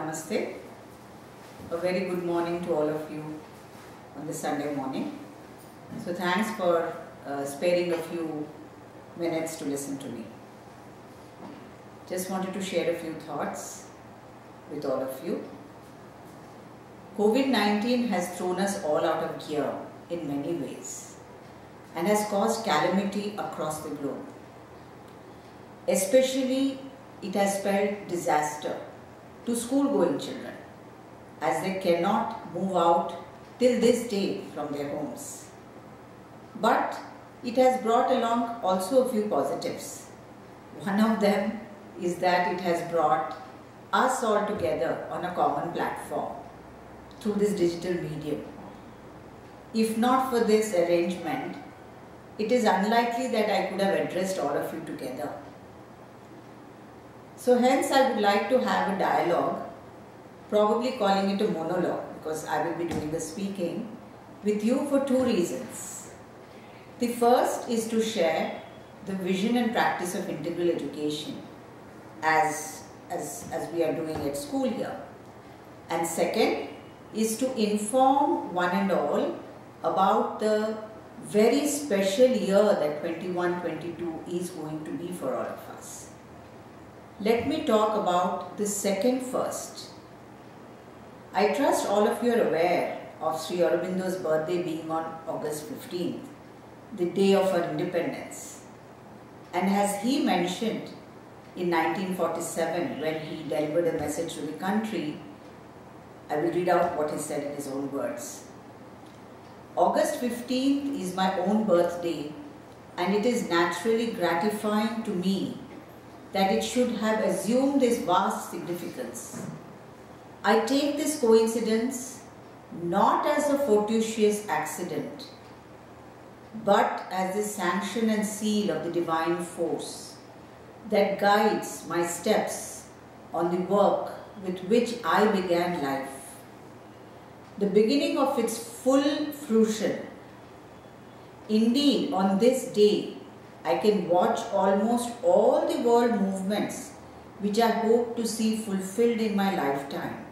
Namaste. A very good morning to all of you on this Sunday morning. So thanks for sparing a few minutes to listen to me. Just wanted to share a few thoughts with all of you. COVID-19 has thrown us all out of gear in many ways and has caused calamity across the globe. Especially, it has spelled disaster to school-going children as they cannot move out till this day from their homes. But it has brought along also a few positives. One of them is that it has brought us all together on a common platform through this digital medium. If not for this arrangement, it is unlikely that I could have addressed all of you together. So hence I would like to have a dialogue, probably calling it a monologue because I will be doing the speaking with you for two reasons. The first is to share the vision and practice of integral education as we are doing at school here. And second is to inform one and all about the very special year that 21-22 is going to be for all of us. Let me talk about the second first. I trust all of you are aware of Sri Aurobindo's birthday being on August 15th, the day of our independence. And as he mentioned in 1947 when he delivered a message to the country, I will read out what he said in his own words. August 15th is my own birthday, and it is naturally gratifying to me that it should have assumed this vast significance. I take this coincidence not as a fortuitous accident, but as the sanction and seal of the divine force that guides my steps on the work with which I began life. The beginning of its full fruition. Indeed, on this day, I can watch almost all the world movements which I hope to see fulfilled in my lifetime.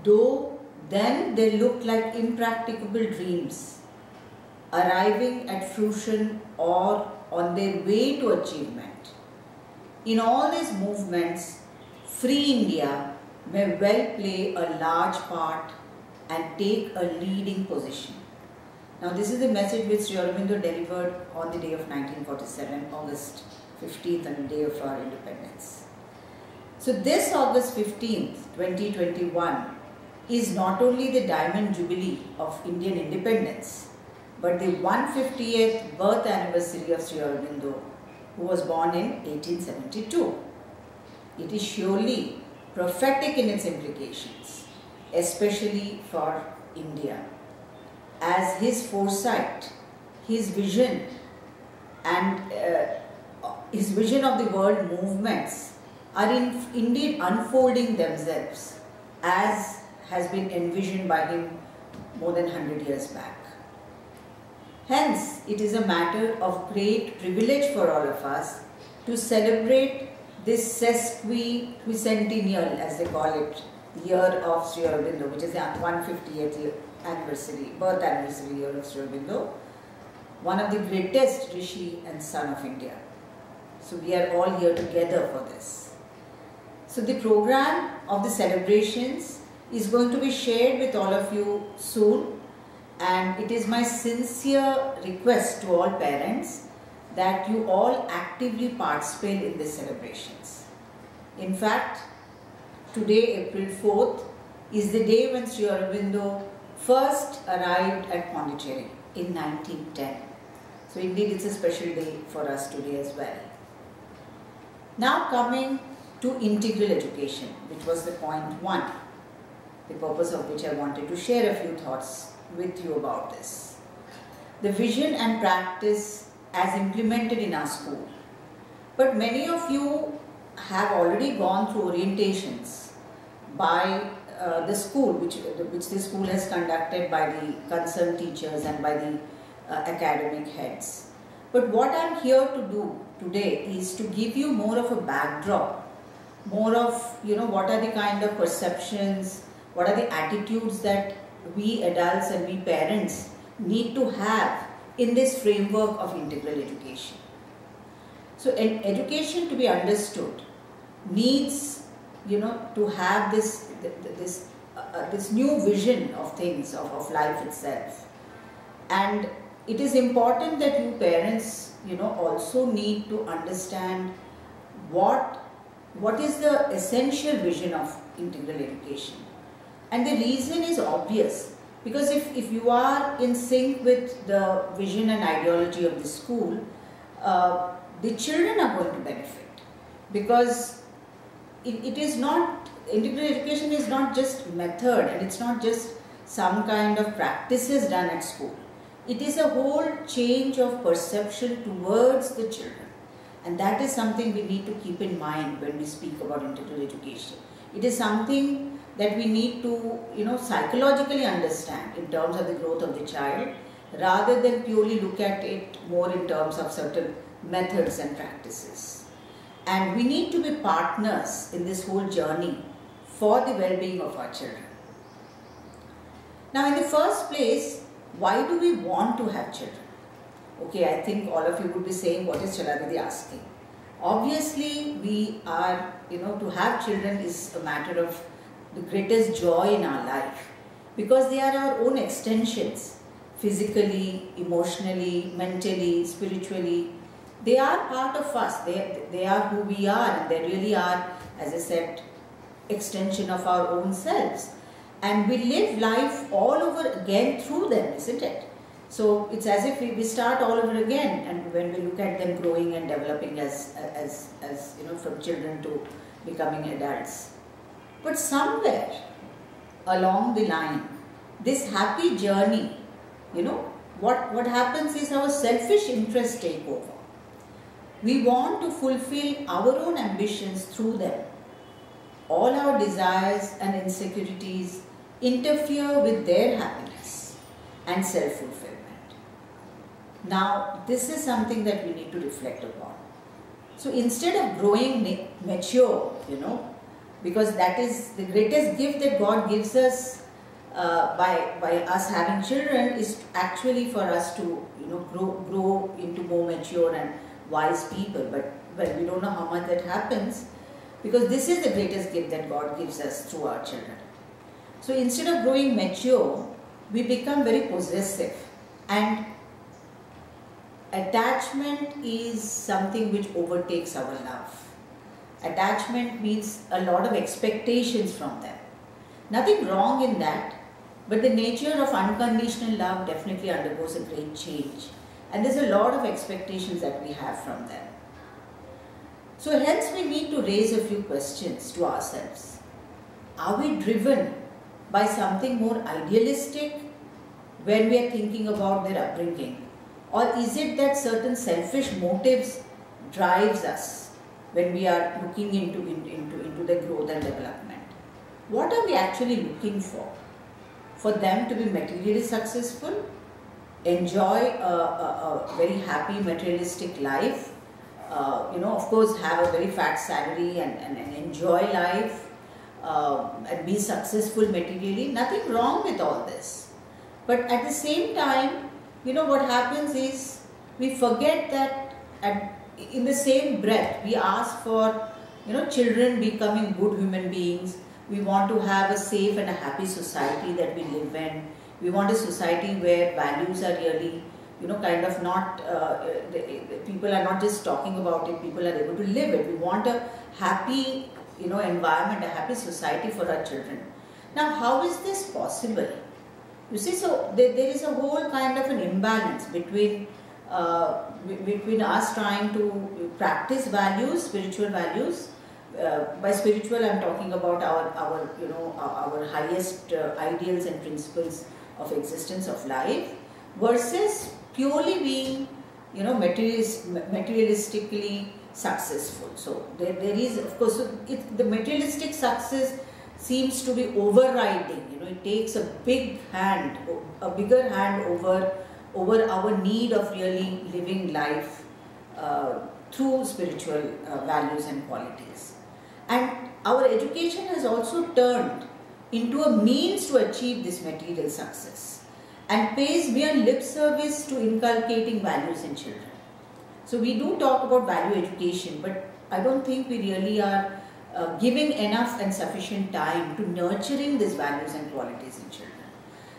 Though then they look like impracticable dreams, arriving at fruition or on their way to achievement. In all these movements, Free India may well play a large part and take a leading position. Now this is the message which Sri Aurobindo delivered on the day of 1947, August 15th, on the day of our independence. So this August 15th, 2021 is not only the diamond jubilee of Indian independence, but the 150th birth anniversary of Sri Aurobindo, who was born in 1872. It is surely prophetic in its implications, especially for India, as his foresight, his vision and his vision of the world movements are indeed unfolding themselves as has been envisioned by him more than 100 years back. Hence, it is a matter of great privilege for all of us to celebrate this sesquicentennial, as they call it, year of Sri Aurobindo, which is the 150th anniversary, birth anniversary year of Sri Aurobindo, one of the greatest Rishi and son of India. So we are all here together for this. So the program of the celebrations is going to be shared with all of you soon, and it is my sincere request to all parents that you all actively participate in these celebrations. In fact, today, April 4th, is the day when Sri Aurobindo first arrived at Pondicherry in 1910. So indeed, it's a special day for us today as well. Now coming to integral education, which was the point one, the purpose of which I wanted to share a few thoughts with you about this. The vision and practice as implemented in our school. But many of you have already gone through orientations by the school, which the school has conducted by the concerned teachers and by the academic heads. But what I am here to do today is to give you more of a backdrop more of, what are the kind of perceptions, what are the attitudes that we adults and we parents need to have in this framework of integral education. So education, to be understood, needs, to have this new vision of things, of life itself. And it is important that you parents, also need to understand what is the essential vision of integral education. And the reason is obvious, because if you are in sync with the vision and ideology of the school, the children are going to benefit, because it is not, integral education is not just method, and it's not just some kind of practices done at school. It is a whole change of perception towards the children. And that is something we need to keep in mind when we speak about integral education. It is something that we need to, psychologically understand in terms of the growth of the child, rather than purely look at it more in terms of certain methods and practices. And we need to be partners in this whole journey for the well-being of our children. Now, in the first place, why do we want to have children? Okay, I think all of you would be saying, what is Chala Didi asking? Obviously, we are, to have children is a matter of the greatest joy in our life, because they are our own extensions, physically, emotionally, mentally, spiritually. They are part of us. They are who we are, and they really are, as I said, extension of our own selves. And we live life all over again through them, isn't it? So it's as if we start all over again, and when we look at them growing and developing as from children to becoming adults. But somewhere along the line, this happy journey, what happens is our selfish interests take over. We want to fulfill our own ambitions through them. All our desires and insecurities interfere with their happiness and self-fulfillment. Now, this is something that we need to reflect upon. So instead of growing mature, because that is the greatest gift that God gives us by us having children, is actually for us to grow into more mature and wise people. But we don't know how much that happens, because this is the greatest gift that God gives us through our children. So instead of growing mature, we become very possessive, and attachment is something which overtakes our love. Attachment means a lot of expectations from them. Nothing wrong in that, but the nature of unconditional love definitely undergoes a great change. And there's a lot of expectations that we have from them. So hence we need to raise a few questions to ourselves. Are we driven by something more idealistic when we are thinking about their upbringing? Or is it that certain selfish motives drives us when we are looking into their growth and development? What are we actually looking for? For them to be materially successful, enjoy a very happy materialistic life, of course have a very fat salary and enjoy life and be successful materially. Nothing wrong with all this. But at the same time, what happens is we forget that in the same breath we ask for children becoming good human beings. We want to have a safe and a happy society that we live in. We want a society where values are really kind of not, people are not just talking about it, people are able to live it. We want a happy environment, a happy society for our children. Now, how is this possible? You see, so there is a whole kind of an imbalance between us trying to practice values, spiritual values. By spiritual, I am talking about our highest ideals and principles of existence of life, versus purely being materialistically successful. So there is, of course, the materialistic success seems to be overriding. It takes a bigger hand over our need of really living life through spiritual values and qualities. And our education has also turned into a means to achieve this material success and pays mere lip service to inculcating values in children. So we do talk about value education, but I don't think we really are giving enough and sufficient time to nurturing these values and qualities in children.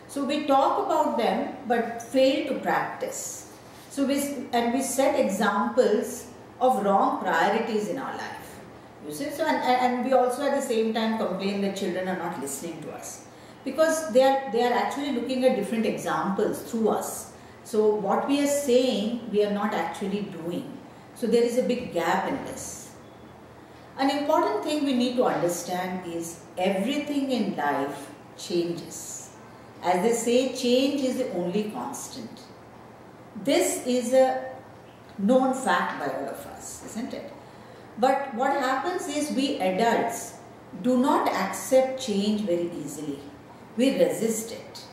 So we talk about them but fail to practice. So we set examples of wrong priorities in our life. You see, so and we also at the same time complain that children are not listening to us because they are actually looking at different examples through us. So what we are saying, we are not actually doing. So there is a big gap in this. An important thing we need to understand is everything in life changes. As they say, change is the only constant. This is a known fact by all of us, isn't it? But what happens is we adults do not accept change very easily. We resist it.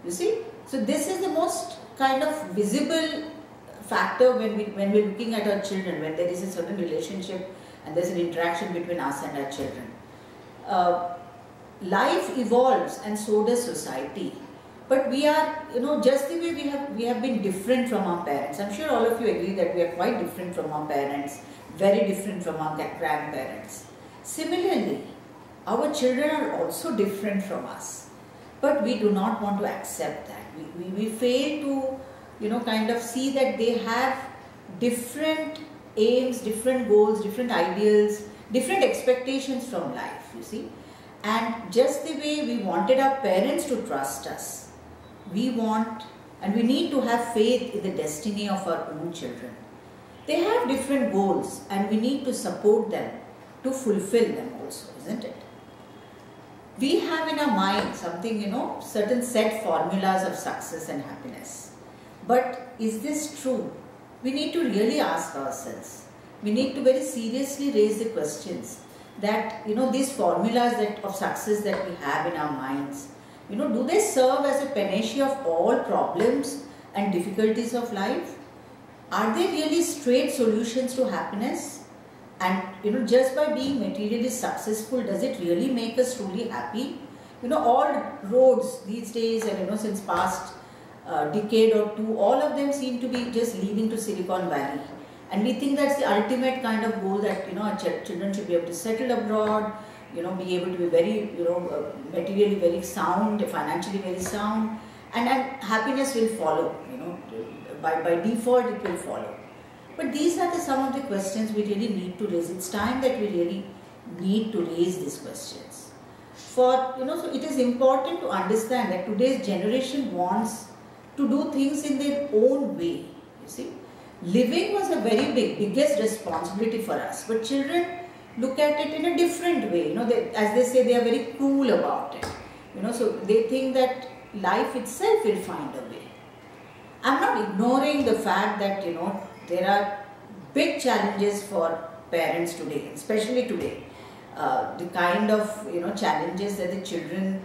You see? So this is the most kind of visible factor when we're looking at our children, when there is a certain relationship and there's an interaction between us and our children. Life evolves and so does society. But we are, just the way we have been different from our parents. I'm sure all of you agree that we are quite different from our parents, very different from our grandparents. Similarly, our children are also different from us. But we do not want to accept that. We fail to, kind of see that they have different aims, different goals, different ideals, different expectations from life, you see. And just the way we wanted our parents to trust us, we want and we need to have faith in the destiny of our own children. They have different goals and we need to support them to fulfill them also, isn't it? We have in our mind something, certain set formulas of success and happiness. But is this true? We need to really ask ourselves. We need to very seriously raise the questions that, these formulas of success that we have in our minds, do they serve as a panacea of all problems and difficulties of life? Are they really straight solutions to happiness? And just by being materially successful, does it really make us truly happy? All roads these days and since past decade or two, all of them seem to be just leading to Silicon Valley. And we think that's the ultimate kind of goal that our children should be able to settle abroad, be able to be very, materially very sound, financially very sound, and happiness will follow, by default it will follow. But these are some of the questions we really need to raise. It's time that we really need to raise these questions. So it is important to understand that today's generation wants to do things in their own way, you see. Living was a very biggest responsibility for us, but children look at it in a different way. As they say, they are very cool about it. So they think that life itself will find a way. I'm not ignoring the fact that, there are big challenges for parents today, especially today. The kind of, challenges that the children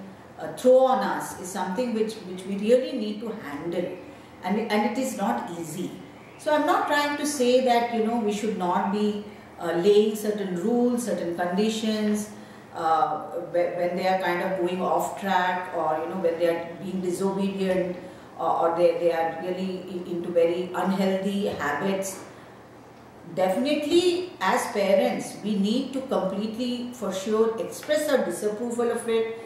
throw on us is something which we really need to handle, and it is not easy. So I'm not trying to say that, we should not be laying certain rules, certain conditions, when they are kind of going off track, or when they are being disobedient, or they are really into very unhealthy habits. Definitely, as parents, we need to completely, for sure, express our disapproval of it.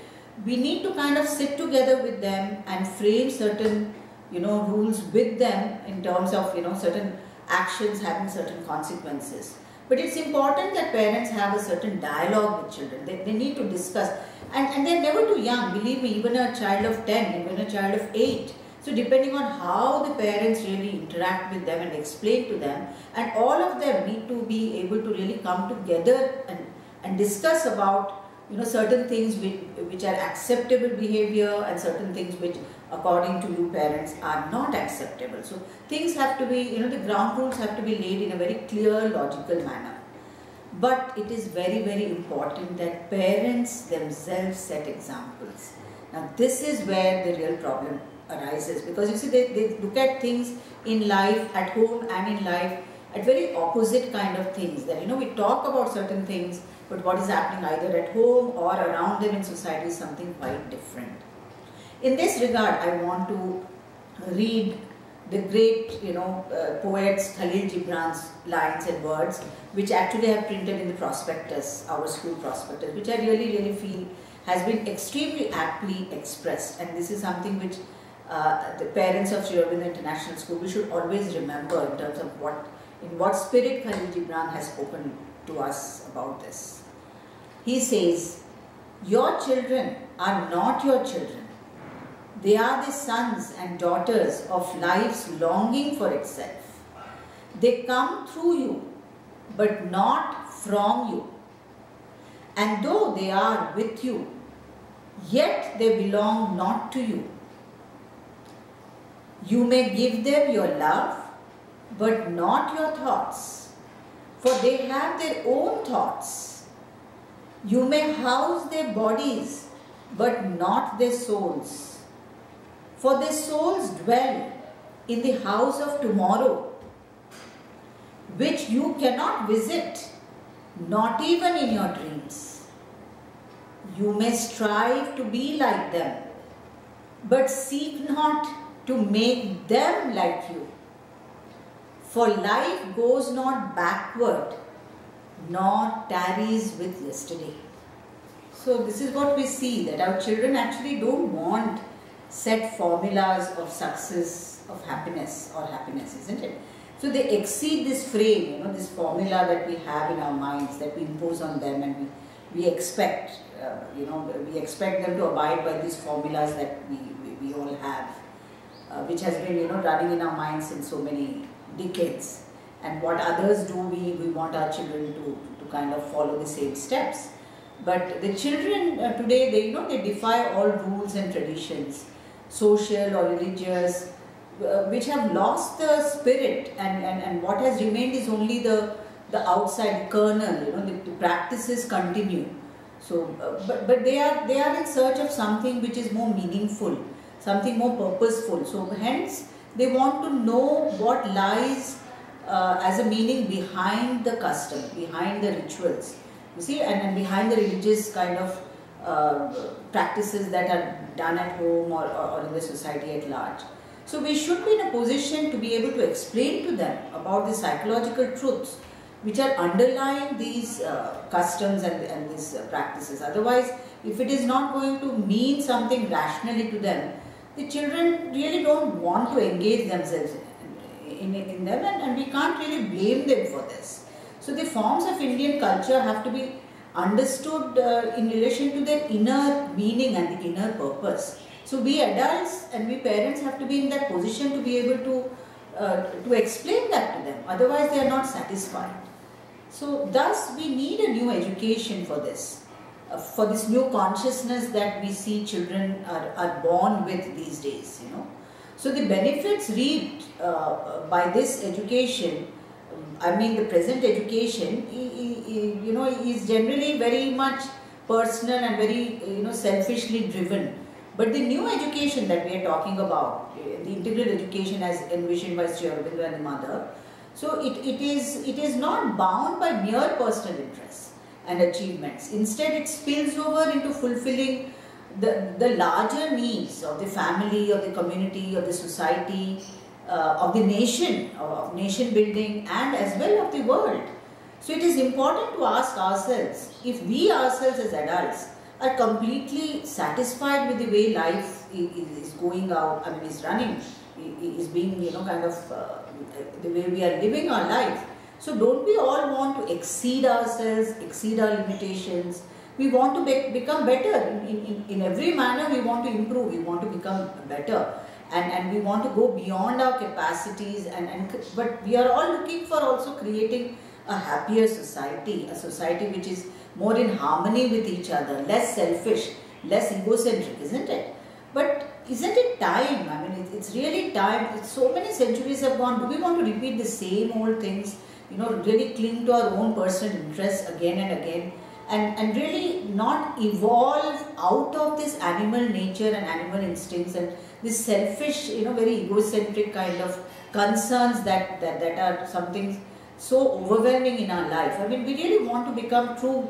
We need to kind of sit together with them and frame certain, rules with them in terms of, certain actions having certain consequences. But it's important that parents have a certain dialogue with children. They need to discuss. And they're never too young. Believe me, even a child of 10, even a child of 8. So depending on how the parents really interact with them and explain to them, and all of them need to be able to really come together and discuss about certain things which are acceptable behavior and certain things which according to you parents are not acceptable. So things have to be, the ground rules have to be laid in a very clear, logical manner. But it is very, very important that parents themselves set examples. Now this is where the real problem arises, because you see they look at things in life, at home and in life, at very opposite kind of things. That we talk about certain things but what is happening either at home or around them in society is something quite different. In this regard, I want to read the great, poets Khalil Gibran's lines and words, which actually have printed in the prospectus, our school prospectus, which I really feel has been extremely aptly expressed. And this is something which the parents of Sri Aurobindo International School, we should always remember in terms of in what spirit Khalil Gibran has spoken to us about this. He says, "Your children are not your children. They are the sons and daughters of life's longing for itself. They come through you, but not from you. And though they are with you, yet they belong not to you. You may give them your love, but not your thoughts, for they have their own thoughts. You may house their bodies, but not their souls. For their souls dwell in the house of tomorrow, which you cannot visit, not even in your dreams. You may strive to be like them, but seek not to make them like you. For life goes not backward, nor tarries with yesterday." So this is what we see, that our children actually don't want set formulas of success, of happiness or happiness, isn't it? So they exceed this frame, this formula that we have in our minds, that we impose on them, and we expect, we expect them to abide by these formulas that we all have, which has been, running in our minds since so many decades. And what others do, we want our children to kind of follow the same steps. But the children today, they defy all rules and traditions, social or religious, which have lost the spirit, and what has remained is only the outside kernel. The practices continue. So, but they are in search of something which is more meaningful, something more purposeful. So hence they want to know what lies as a meaning behind the custom, behind the rituals. You see, and behind the religious kind of practices that are done at home or in the society at large. So we should be in a position to be able to explain to them about the psychological truths which are underlying these customs and these practices. Otherwise, if it is not going to mean something rationally to them, the children really don't want to engage themselves in them, and we can't really blame them for this. So the forms of Indian culture have to be understood in relation to their inner meaning and the inner purpose. So we adults and we parents have to be in that position to be able to explain that to them. Otherwise they are not satisfied. So thus we need a new education for this new consciousness that we see children are born with these days, So the benefits reaped by this education, the present education, is generally very much personal and very, selfishly driven. But the new education that we are talking about, the integral education as envisioned by Sri Aurobindo and the mother, so it is not bound by mere personal interests and achievements. Instead, it spills over into fulfilling the larger needs of the family, of the community, of the society, of the nation, of nation building, and as well of the world. So it is important to ask ourselves if we ourselves as adults are completely satisfied with the way life is going out, is running, is being, the way we are living our life. So don't we all want to exceed ourselves, exceed our limitations? We want to become better. In every manner we want to improve, we want to become better. And we want to go beyond our capacities, but we are all looking for also creating a happier society, a society which is more in harmony with each other, less selfish, less egocentric, isn't it? But isn't it time? It's really time. So many centuries have gone. Do we want to repeat the same old things? Really cling to our own personal interests again and again, and really not evolve out of this animal nature and animal instincts and this selfish, very egocentric kind of concerns that are something so overwhelming in our life. We really want to become true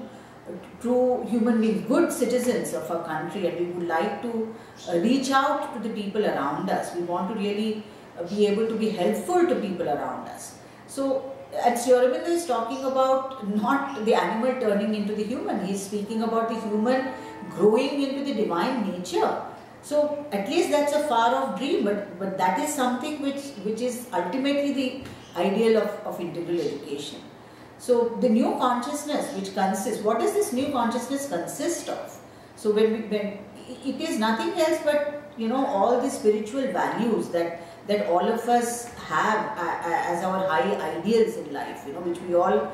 true human beings, good citizens of our country, and we would like to reach out to the people around us. We want to really be able to be helpful to people around us. So, and Sri Aurobindo is talking about not the animal turning into the human, he is speaking about the human growing into the divine nature. So, at least that's a far off dream, but that is something which is ultimately the ideal of integral education. So, the new consciousness which consists, what does this new consciousness consist of? So, when it is nothing else but, you know, all the spiritual values that all of us have as our high ideals in life, you know, which we all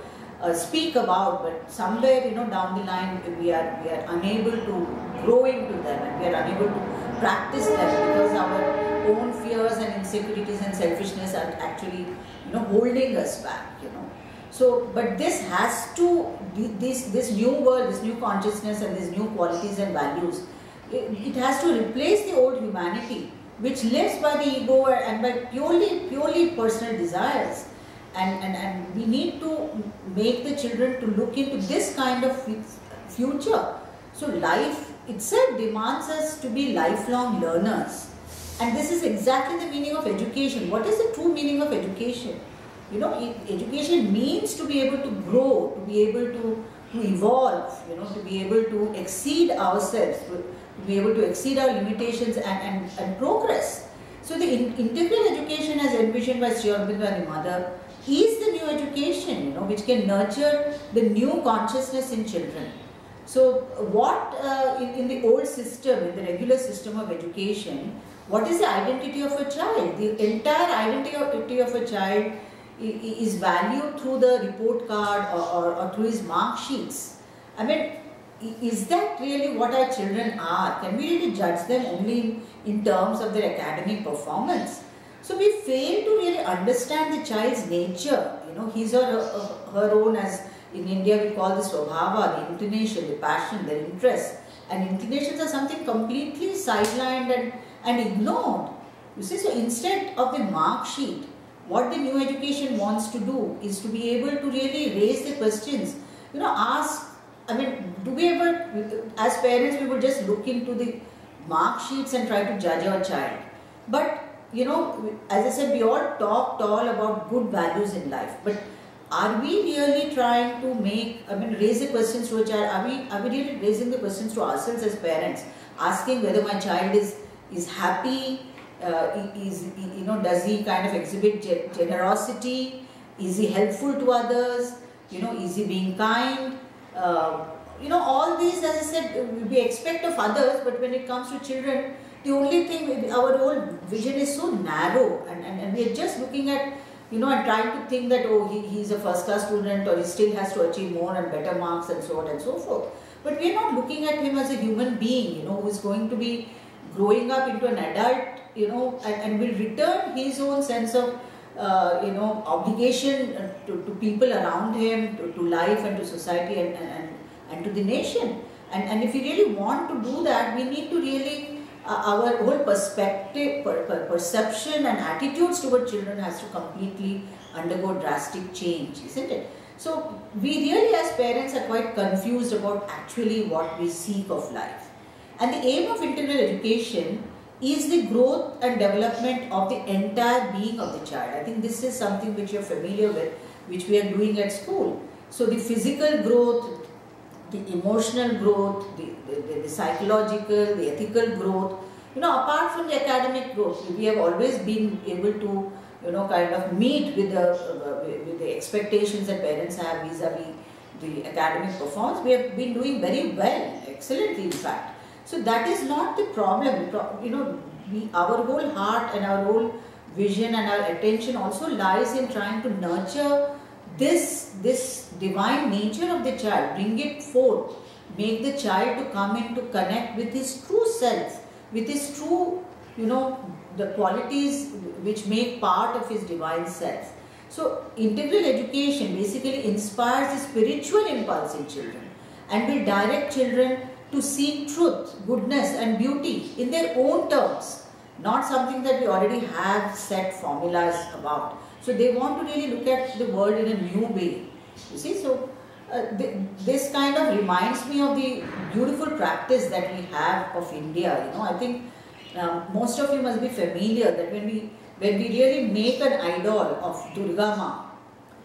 speak about, but somewhere, you know, down the line we are unable to grow into them, and we are unable to practice them because our own fears and insecurities and selfishness are actually, you know, holding us back, you know. So, but this has to, this new world, this new consciousness and these new qualities and values, it has to replace the old humanity which lives by the ego and by purely personal desires. And we need to make the children to look into this kind of future. So life itself demands us to be lifelong learners. And this is exactly the meaning of education. What is the true meaning of education? You know, education means to be able to grow, to be able to evolve, you know, to be able to exceed ourselves, to be able to exceed our limitations and progress. So the integral education as envisioned by Sri Aurobindo and the mother is the new education, you know, which can nurture the new consciousness in children. So what in the old system, in the regular system of education, what is the identity of a child? The entire identity of a child is valued through the report card or through his mark sheets. I mean, is that really what our children are? Can we really judge them only in terms of their academic performance? So we fail to really understand the child's nature, you know, his or her own, as in India we call the swabhava, the inclination, the passion, their interests. And inclinations are something completely sidelined and ignored. You see, so instead of the mark sheet, what the new education wants to do is to be able to really raise the questions, you know, ask, I mean, do we ever, as parents, we would just look into the mark sheets and try to judge our child. But, you know, as I said, we all talk all about good values in life, but are we really trying to raise the questions to a child? Are we really raising the questions to ourselves as parents, asking whether my child is happy, does he kind of exhibit generosity, is he helpful to others, you know, is he being kind, you know, all these, as I said, we expect of others, but when it comes to children, the only thing, our whole vision is so narrow, and we are just looking at, you know, and trying to think that, oh, he's a first class student, or he still has to achieve more and better marks and so on and so forth. But we are not looking at him as a human being, you know, who is going to be growing up into an adult, you know, and will return his own sense of, you know, obligation to people around him, to life and to society and to the nation. And if we really want to do that, we need to really, our whole perspective, perception and attitudes toward children has to completely undergo drastic change, isn't it? So we really as parents are quite confused about actually what we seek of life. And the aim of integral education is the growth and development of the entire being of the child. I think this is something which you are familiar with, which we are doing at school. So the physical growth, the emotional growth, the psychological, the ethical growth, you know, apart from the academic growth, we have always been able to, you know, kind of meet with the expectations that parents have vis-a-vis the academic performance. We have been doing very well, excellently in fact. So that is not the problem. You know, our whole heart and our whole vision and our attention also lies in trying to nurture this divine nature of the child, bring it forth, make the child to come in to connect with his true self, with his true, you know, the qualities which make part of his divine self. So integral education basically inspires the spiritual impulse in children and will direct children to seek truth, goodness and beauty in their own terms, not something that we already have set formulas about. So they want to really look at the world in a new way. You see, so this kind of reminds me of the beautiful practice that we have of India. You know, I think most of you must be familiar that when we really make an idol of Durga Ma,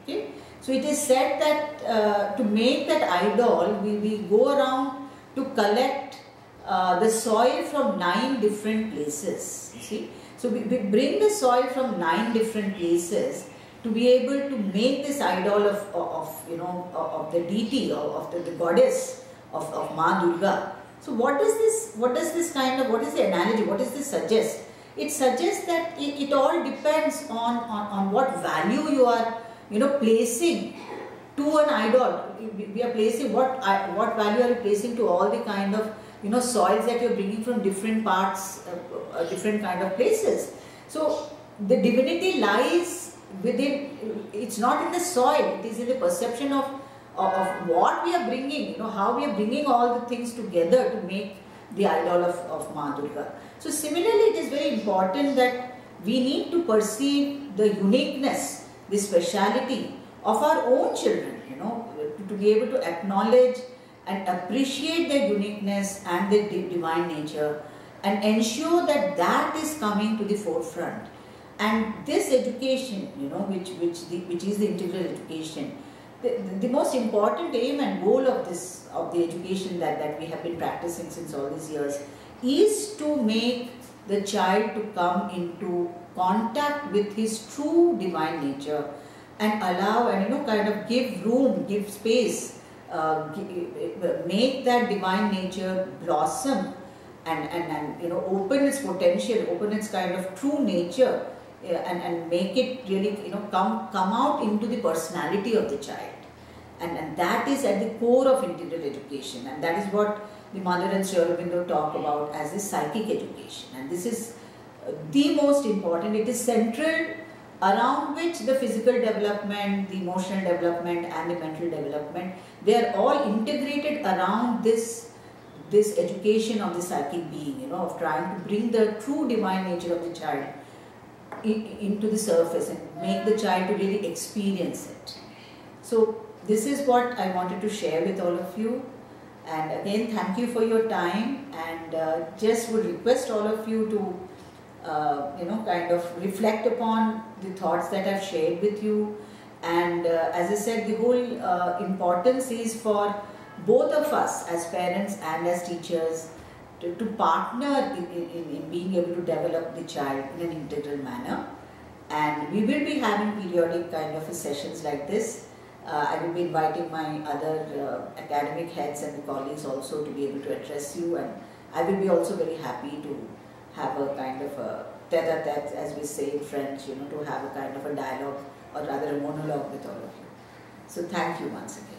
okay, so it is said that to make that idol, we go around to collect the soil from 9 different places. You see, so we bring the soil from 9 different places to be able to make this idol of the deity, of the goddess of Ma Durga. So what is this? What is this kind of? What is the analogy? What does this suggest? It suggests that it all depends on what value you are placing to an idol. We are placing what value are you placing to all the kind of soils that you are bringing from different parts, different kind of places. So the divinity lies within. It's not in the soil. It is in the perception of what we are bringing. How we are bringing all the things together to make the idol of Ma Durga. So similarly, it is very important that we need to perceive the uniqueness, the speciality of our own children, to be able to acknowledge and appreciate their uniqueness and their divine nature, and ensure that that is coming to the forefront. And this education, which is the integral education, the most important aim and goal of the education that we have been practicing since all these years is to make the child to come into contact with his true divine nature and allow and kind of give room, give space, make that divine nature blossom and open its potential, open its kind of true nature, and make it really come out into the personality of the child. And that is at the core of integral education, and that is what the Mother and Sri Aurobindo talk about as the psychic education. And this is the most important. It is central, around which the physical development, the emotional development and the mental development, they are all integrated around this education of the psychic being, of trying to bring the true divine nature of the child into the surface and make the child to really experience it. So this is what I wanted to share with all of you. And again, thank you for your time, and just would request all of you to kind of reflect upon the thoughts that I've shared with you. And as I said, the whole importance is for both of us as parents and as teachers to partner in being able to develop the child in an integral manner. And we will be having periodic kind of sessions like this. I will be inviting my other academic heads and colleagues also to be able to address you, and I will be also very happy to have a kind of a tete-a-tete, as we say in French, to have a kind of a dialogue, or rather a monologue with all of you. So thank you once again.